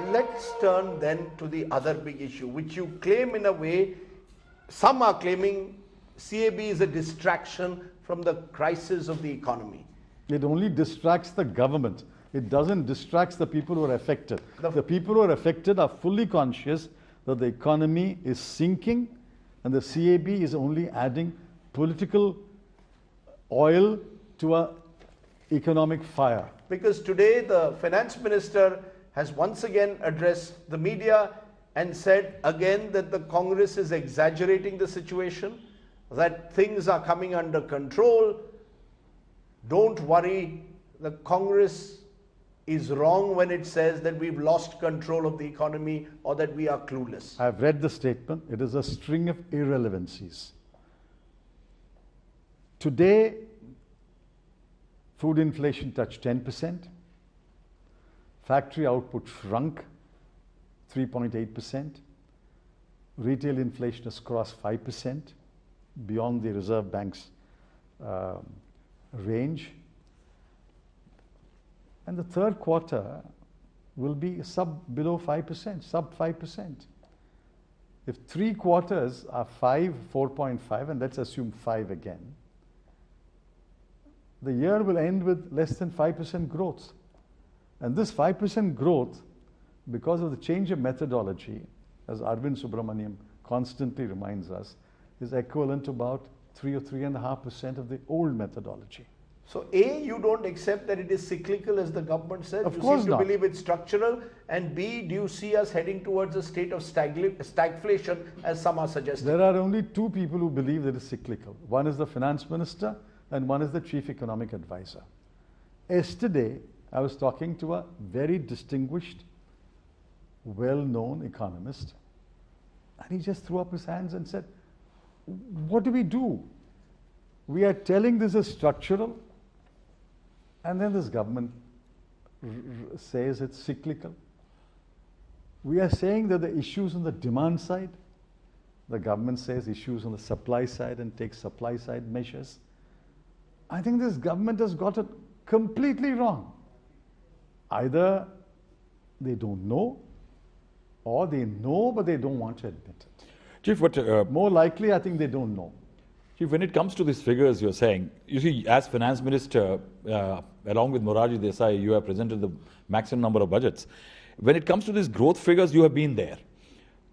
Let's turn then to the other big issue, which you claim in a way, some are claiming CAB is a distraction from the crisis of the economy. It only distracts the government. It doesn't distract the people who are affected. The people who are affected are fully conscious that the economy is sinking and the CAB is only adding political oil to an economic fire. Because today the finance minister has once again addressed the media and said again that the Congress is exaggerating the situation, that things are coming under control. Don't worry, the Congress is wrong when it says that we've lost control of the economy or that we are clueless. I've read the statement. It is a string of irrelevancies. Today, food inflation touched 10%. Factory output shrunk 3.8%. Retail inflation has crossed 5%, beyond the Reserve Bank's range. And the third quarter will be below 5%, sub 5%. If 3 quarters are 5, 4.5, and let's assume 5 again, the year will end with less than 5% growth. And this 5% growth, because of the change of methodology, as Arvind Subramaniam constantly reminds us, is equivalent to about 3 or 3.5% of the old methodology. So A, you don't accept that it is cyclical as the government says? Of course not. You seem to believe it's structural. And B, do you see us heading towards a state of stagflation as some are suggesting? There are only 2 people who believe that it's cyclical. One is the finance minister and one is the chief economic advisor. Yesterday, I was talking to a very distinguished, well-known economist, and he just threw up his hands and said, what do we do? We are telling this is structural, and then this government says it's cyclical. We are saying that the issues on the demand side, the government says issues on the supply side and takes supply side measures. I think this government has got it completely wrong. Either they don't know, or they know but they don't want to admit it. Chief, what more likely, I think they don't know. Chief, when it comes to these figures you're saying, you see, as finance minister, along with Morarji Desai, you have presented the maximum number of budgets. When it comes to these growth figures, you have been there.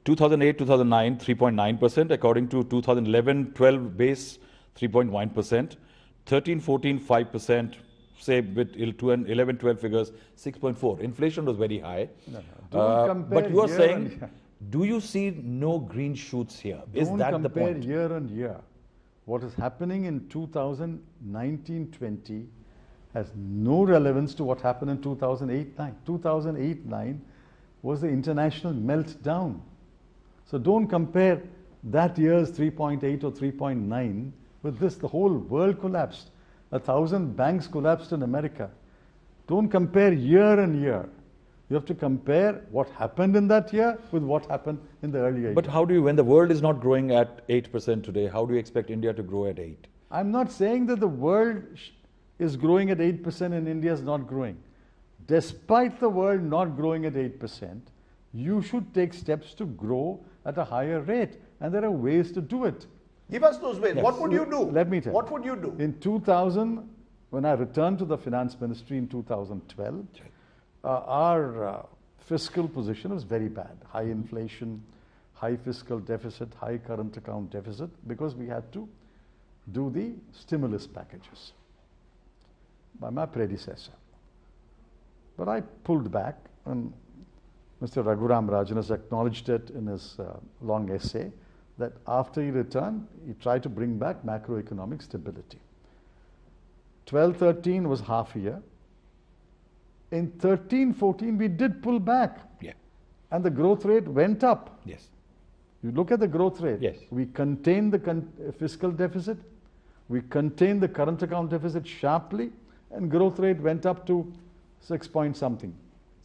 2008, 2009, 3.9%, according to 2011-12 base, 3.1%, 13, 14, 5%, say with 11, 12 figures, 6.4. Inflation was very high. But you are saying, do you see no green shoots here? Is that the point? Don't compare year on year. What is happening in 2019-20 has no relevance to what happened in 2008-9. 2008-9 was the international meltdown. So don't compare that year's 3.8 or 3.9 with this. The whole world collapsed. 1,000 banks collapsed in America. Don't compare year on year. You have to compare what happened in that year with what happened in the earlier year. But how do you, when the world is not growing at 8% today, how do you expect India to grow at 8? I'm not saying that the world is growing at 8% and India is not growing. Despite the world not growing at 8%, you should take steps to grow at a higher rate. And there are ways to do it. Give us those ways. Yes. What would you do? Let me tell you. What would you do? In 2000, when I returned to the finance ministry in 2012, our fiscal position was very bad. High inflation, high fiscal deficit, high current account deficit, because we had to do the stimulus packages by my predecessor. But I pulled back, and Mr. Raghuram Rajan has acknowledged it in his long essay, that after he returned, he tried to bring back macroeconomic stability. 12-13 was half a year. In 13-14, we did pull back. Yeah. And the growth rate went up. Yes. You look at the growth rate. Yes. We contained the fiscal deficit. We contained the current account deficit sharply. And growth rate went up to 6 point something.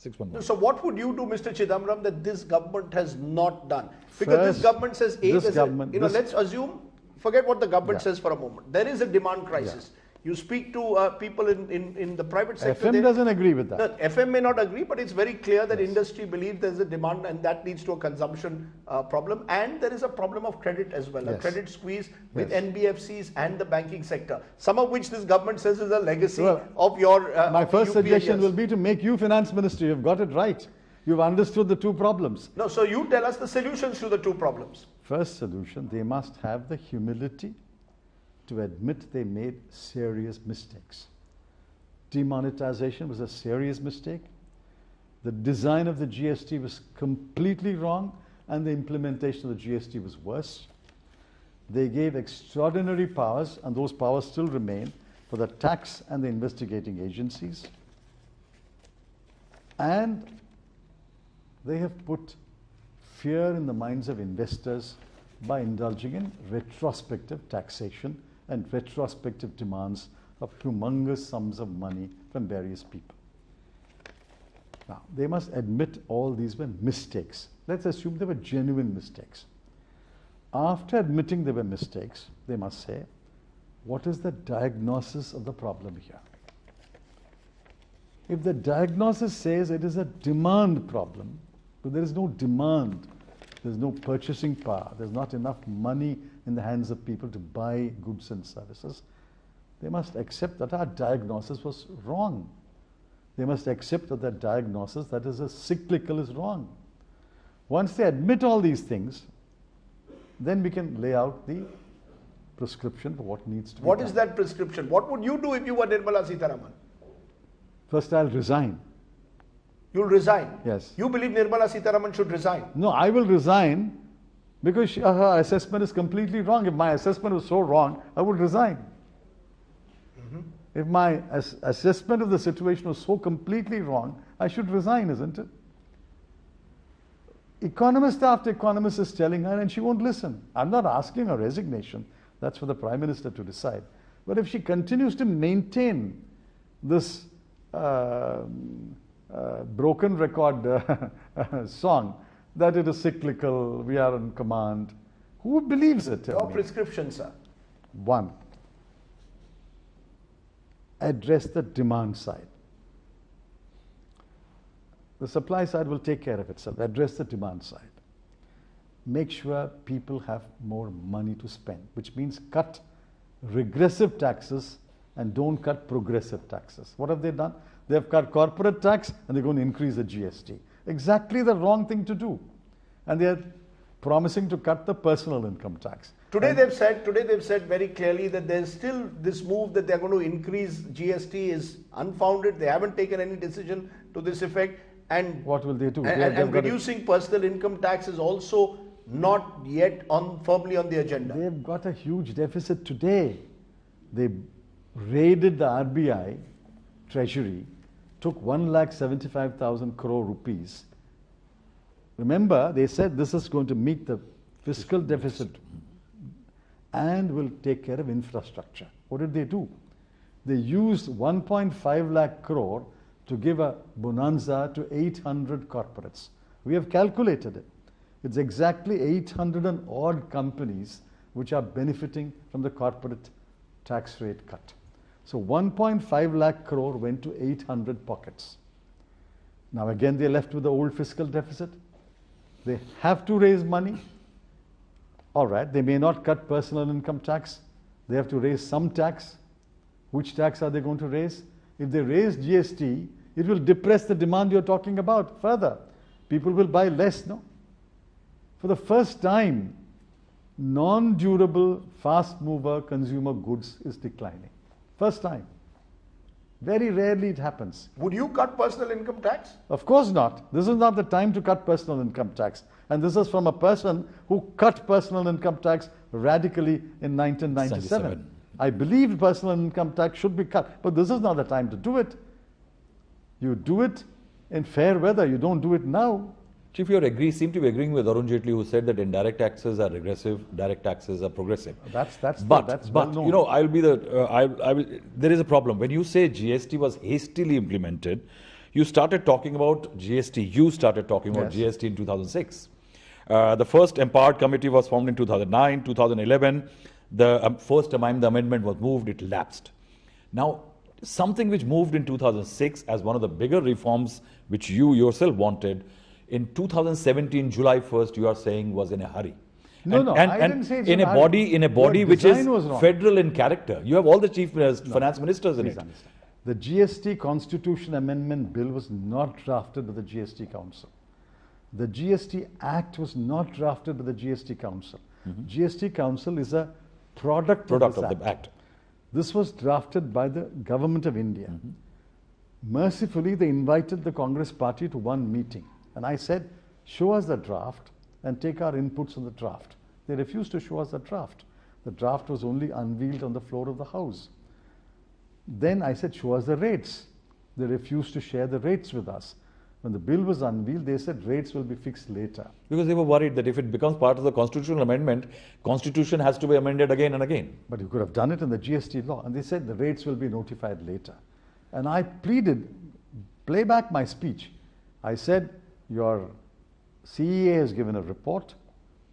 6.1. So what would you do, Mr. Chidambaram, that this government has not done? Because this government says, let's assume, forget what the government says for a moment. There is a demand crisis. You speak to people in the private sector. FM doesn't agree with that. No, FM may not agree, but it's very clear that industry believes there's a demand and that leads to a consumption problem. And there is a problem of credit as well, a credit squeeze with NBFCs and the banking sector, some of which this government says is a legacy of your my first suggestion will be to make you finance minister. You've got it right. You've understood the two problems. No, so you tell us the solutions to the two problems. First solution, they must have the humility to admit they made serious mistakes. Demonetization was a serious mistake. The design of the GST was completely wrong, and the implementation of the GST was worse. They gave extraordinary powers, and those powers still remain, for the tax and the investigating agencies. And they have put fear in the minds of investors by indulging in retrospective taxation and retrospective demands of humongous sums of money from various people. Now, they must admit all these were mistakes. Let's assume they were genuine mistakes. After admitting they were mistakes, they must say, what is the diagnosis of the problem here? If the diagnosis says it is a demand problem, but there is no demand, there's no purchasing power, there's not enough money in the hands of people to buy goods and services, they must accept that our diagnosis was wrong. They must accept that the diagnosis that is a cyclical is wrong. Once they admit all these things, then we can lay out the prescription for what needs to be done. What is that prescription? What would you do if you were Nirmala Sitharaman? First, I'll resign. You'll resign? Yes. You believe Nirmala Sitharaman should resign? No, I will resign because her assessment is completely wrong. If my assessment was so wrong, I would resign. If my assessment of the situation was so completely wrong, I should resign, isn't it? Economist after economist is telling her and she won't listen. I'm not asking her resignation. That's for the Prime Minister to decide. But if she continues to maintain this broken record song, that it is cyclical, we are in command, who believes it? Your prescription, sir. One, address the demand side. The supply side will take care of itself. Address the demand side. Make sure people have more money to spend, which means cut regressive taxes and don't cut progressive taxes. What have they done? They have cut corporate tax and they're going to increase the GST. Exactly the wrong thing to do. And they are promising to cut the personal income tax. Today they've said very clearly that there's still this move that they're going to increase GST is unfounded. They haven't taken any decision to this effect. And what will they do? And reducing personal income tax is also not yet firmly on the agenda. They've got a huge deficit today. They raided the RBI treasury, took 1,75,000 crore rupees. Remember, they said this is going to meet the fiscal deficit and will take care of infrastructure. What did they do? They used 1.5 lakh crore to give a bonanza to 800 corporates. We have calculated it. It's exactly 800 and odd companies which are benefiting from the corporate tax rate cut. So 1.5 lakh crore went to 800 pockets. Now again they're left with the old fiscal deficit. They have to raise money. All right, they may not cut personal income tax. They have to raise some tax. Which tax are they going to raise? If they raise GST, it will depress the demand you're talking about further. People will buy less, no? For the first time, non-durable, fast-mover consumer goods is declining. First time. Very rarely it happens. Would you cut personal income tax? Of course not. This is not the time to cut personal income tax. And this is from a person who cut personal income tax radically in 1997. I believe personal income tax should be cut, but this is not the time to do it. You do it in fair weather. You don't do it now. Chief, you seem to be agreeing with Arun Jaitley, who said that indirect taxes are regressive, direct taxes are progressive. But well you know, there is a problem. When you say GST was hastily implemented, you started talking about GST. You started talking about GST in 2006. The first empowered committee was formed in 2009, 2011. The first time the amendment was moved, it lapsed. Now, something which moved in 2006 as one of the bigger reforms which you yourself wanted, in 2017, July 1st, you are saying was in a hurry. No, I didn't say it's in a hurry. body which is Wrong. federal in character. You have all the chief finance ministers in it. Understand. The GST Constitution Amendment Bill was not drafted by the GST Council. The GST Act was not drafted by the GST Council. GST Council is a product of the Act. This was drafted by the Government of India. Mercifully, they invited the Congress party to one meeting. And I said, show us the draft and take our inputs on the draft. They refused to show us the draft. The draft was only unveiled on the floor of the House. Then I said, show us the rates. They refused to share the rates with us. When the bill was unveiled, they said rates will be fixed later. Because they were worried that if it becomes part of the constitutional amendment, constitution has to be amended again and again. But you could have done it in the GST law. And they said the rates will be notified later. And I pleaded, play back my speech. I said, your CEA has given a report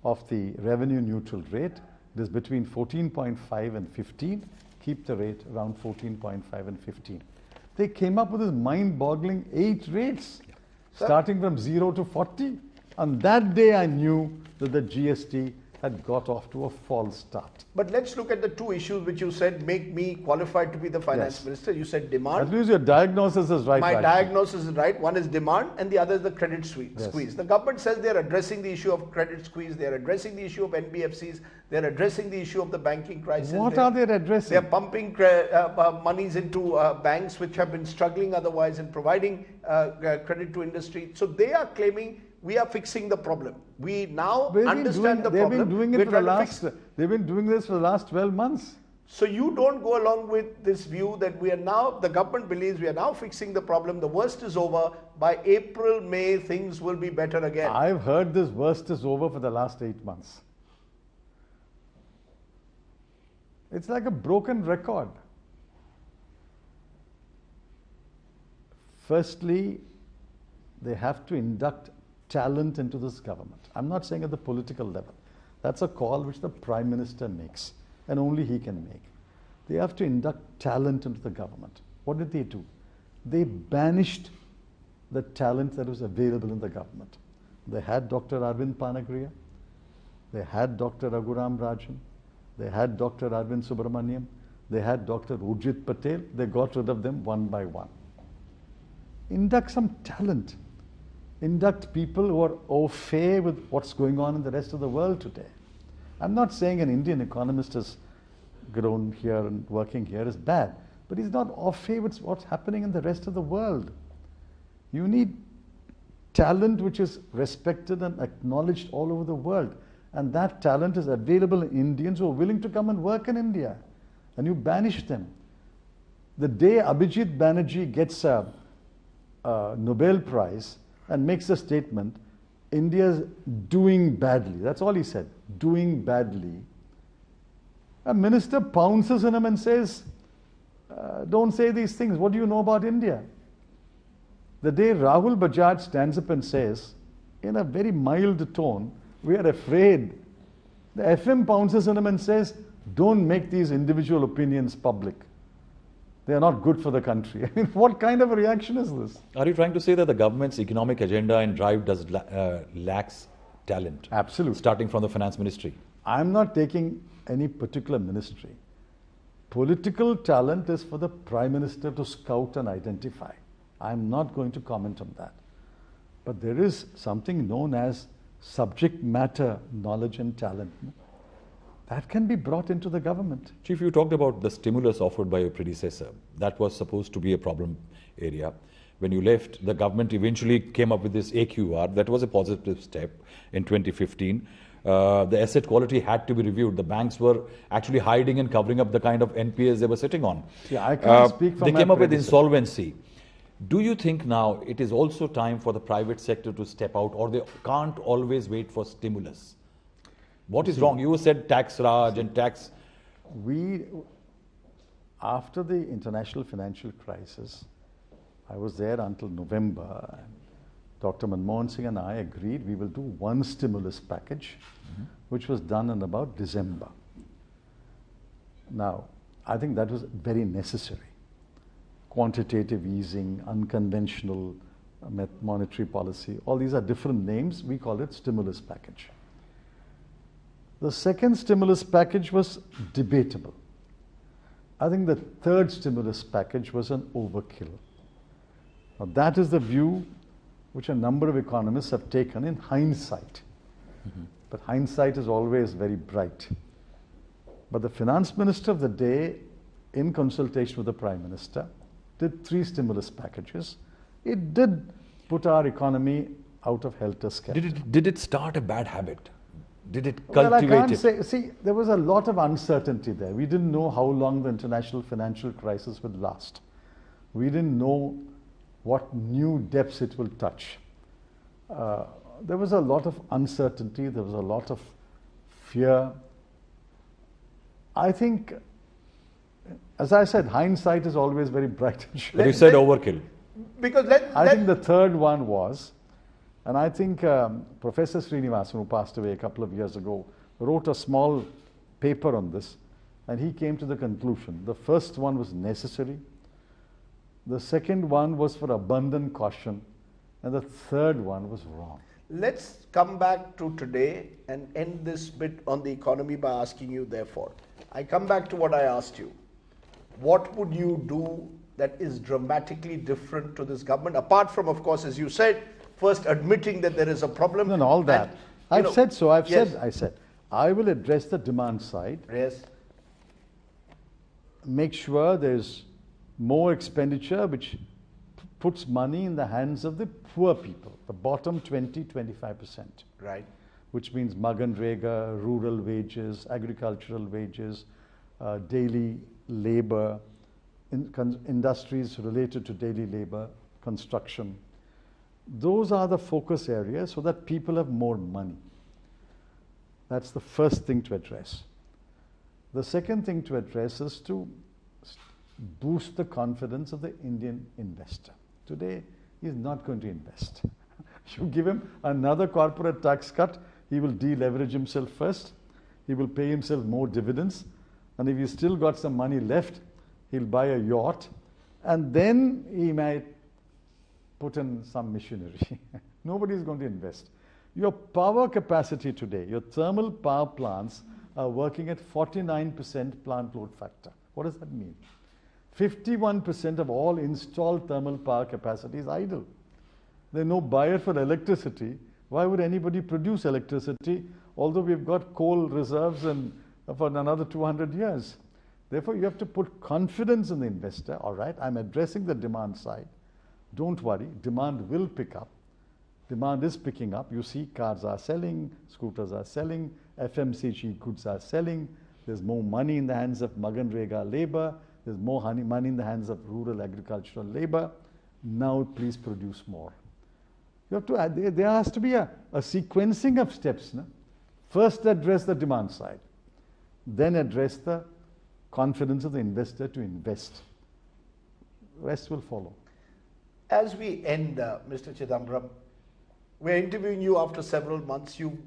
of the revenue neutral rate. It is between 14.5 and 15. Keep the rate around 14.5 and 15. They came up with this mind-boggling 8 rates, starting from 0 to 40. On that day, I knew that the GST had got off to a false start. But let's look at the two issues which you said make me qualified to be the finance minister. You said demand. At least your diagnosis is right. My diagnosis is right. One is demand and the other is the credit squeeze. The government says they are addressing the issue of credit squeeze. They are addressing the issue of NBFCs. They are addressing the issue of the banking crisis. What are they addressing? They are pumping monies into banks which have been struggling otherwise and providing credit to industry. So they are claiming we are fixing the problem. We now understand the problem. They've been doing this for the last 12 months. So you don't go along with this view that we are now, the government believes we are now fixing the problem. The worst is over. By April, May, things will be better again. I've heard this worst is over for the last 8 months. It's like a broken record. Firstly, they have to induct talent into this government. I'm not saying at the political level. That's a call which the Prime Minister makes, and only he can make. They have to induct talent into the government. What did they do? They banished the talent that was available in the government. They had Dr. Arvind Panagriya, they had Dr. Raghuram Rajan, they had Dr. Arvind Subramaniam, they had Dr. Urjit Patel. They got rid of them one by one. Induct some talent. Induct people who are au fait with what's going on in the rest of the world today. I'm not saying an Indian economist has grown here and working here is bad, but he's not au fait with what's happening in the rest of the world. You need talent which is respected and acknowledged all over the world. And that talent is available in Indians who are willing to come and work in India. And you banish them. The day Abhijit Banerjee gets a Nobel Prize and makes a statement, India's doing badly. That's all he said, doing badly. A minister pounces on him and says, don't say these things. What do you know about India? The day Rahul Bajaj stands up and says, in a very mild tone, we are afraid. The FM pounces on him and says, don't make these individual opinions public. They are not good for the country. I mean, what kind of a reaction is this? Are you trying to say that the government's economic agenda and drive lacks talent? Absolutely. Starting from the finance ministry. I'm not taking any particular ministry. Political talent is for the Prime Minister to scout and identify. I'm not going to comment on that. But there is something known as subject matter knowledge and talent. That can be brought into the government. Chief, you talked about the stimulus offered by your predecessor. That was supposed to be a problem area. When you left, the government eventually came up with this AQR. That was a positive step in 2015. The asset quality had to be reviewed. The banks were actually hiding and covering up the kind of NPAs they were sitting on. Yeah, I can't speak for They my came up with predecessor. insolvency. Do you think now it is also time for the private sector to step out, or they can't always wait for stimulus? What is wrong? You said tax Raj and tax. After the international financial crisis, I was there until November. And Dr. Manmohan Singh and I agreed we will do one stimulus package, which was done in about December. Now, I think that was very necessary. quantitative easing, unconventional monetary policy. All these are different names. We call it stimulus package. The second stimulus package was debatable. I think the third stimulus package was an overkill. Now that is the view which a number of economists have taken in hindsight. But hindsight is always very bright. But the finance minister of the day, in consultation with the prime minister, did 3 stimulus packages. It did put our economy out of helter-skelter. Did it start a bad habit? Did it Well, I cultivate can't it? say. See, there was a lot of uncertainty there. We didn't know how long the international financial crisis would last. We didn't know what new depths it will touch. There was a lot of uncertainty. There was a lot of fear. I think, as I said, hindsight is always very bright and sure. But you said overkill. Because I think the third one was, and I think Professor Srinivasan, who passed away a couple of years ago, wrote a small paper on this, and he came to the conclusion. The first one was necessary, the second one was for abundant caution, and the third one was wrong. let's come back to today and end this bit on the economy by asking you, therefore. I come back to what I asked you. What would you do that is dramatically different to this government, apart from, of course, as you said, first admitting that there is a problem? And all that. I've said so. I said, I will address the demand side. Yes. Make sure there's more expenditure which puts money in the hands of the poor people, the bottom 20-25%. Right. Which means Maganrega, rural wages, agricultural wages, daily labor, industries related to daily labor, construction. Those are the focus areas so that people have more money. That's the first thing to address. The second thing to address is to boost the confidence of the Indian investor. Today, he is not going to invest. You give him another corporate tax cut, he will deleverage himself first, he will pay himself more dividends, and if he's still got some money left, he'll buy a yacht, and then he might put in some machinery. Nobody is going to invest. Your power capacity today, your thermal power plants are working at 49% plant load factor. What does that mean? 51% of all installed thermal power capacity is idle. There's no buyer for electricity. Why would anybody produce electricity, although we've got coal reserves and for another 200 years? Therefore, you have to put confidence in the investor. All right, I'm addressing the demand side. Don't worry, demand will pick up. Demand is picking up. You see, cars are selling, scooters are selling, FMCG goods are selling. There's more money in the hands of Maganrega labor. There's more money in the hands of rural agricultural labor. Now, please produce more. You have to add, there has to be a sequencing of steps. No? First, address the demand side. Then address the confidence of the investor to invest. Rest will follow. As we end, Mr. Chidambaram, we're interviewing you after several months. You've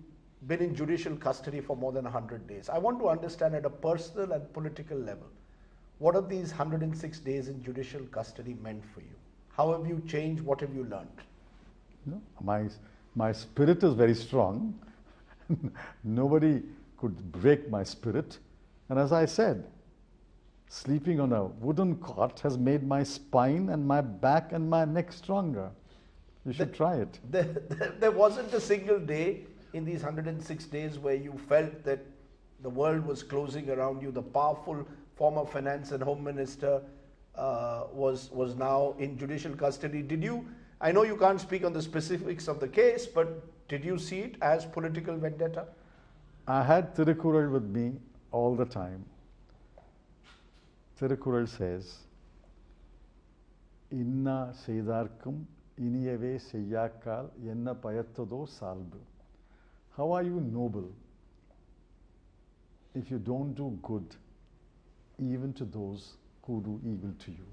been in judicial custody for more than 100 days. I want to understand at a personal and political level, what have these 106 days in judicial custody meant for you? How have you changed? What have you learned? No, my spirit is very strong. Nobody could break my spirit. And as I said, sleeping on a wooden cot has made my spine and my back and my neck stronger. You should try it. There wasn't a single day in these 106 days where you felt that the world was closing around you. The powerful former finance and home minister was now in judicial custody. Did you, I know you can't speak on the specifics of the case, but did you see it as political vendetta? I had Tirukkural with me all the time. Tirukkural says, Inna seidarkum iniyave seyyakal enna payattado salbu. How are you noble if you don't do good even to those who do evil to you?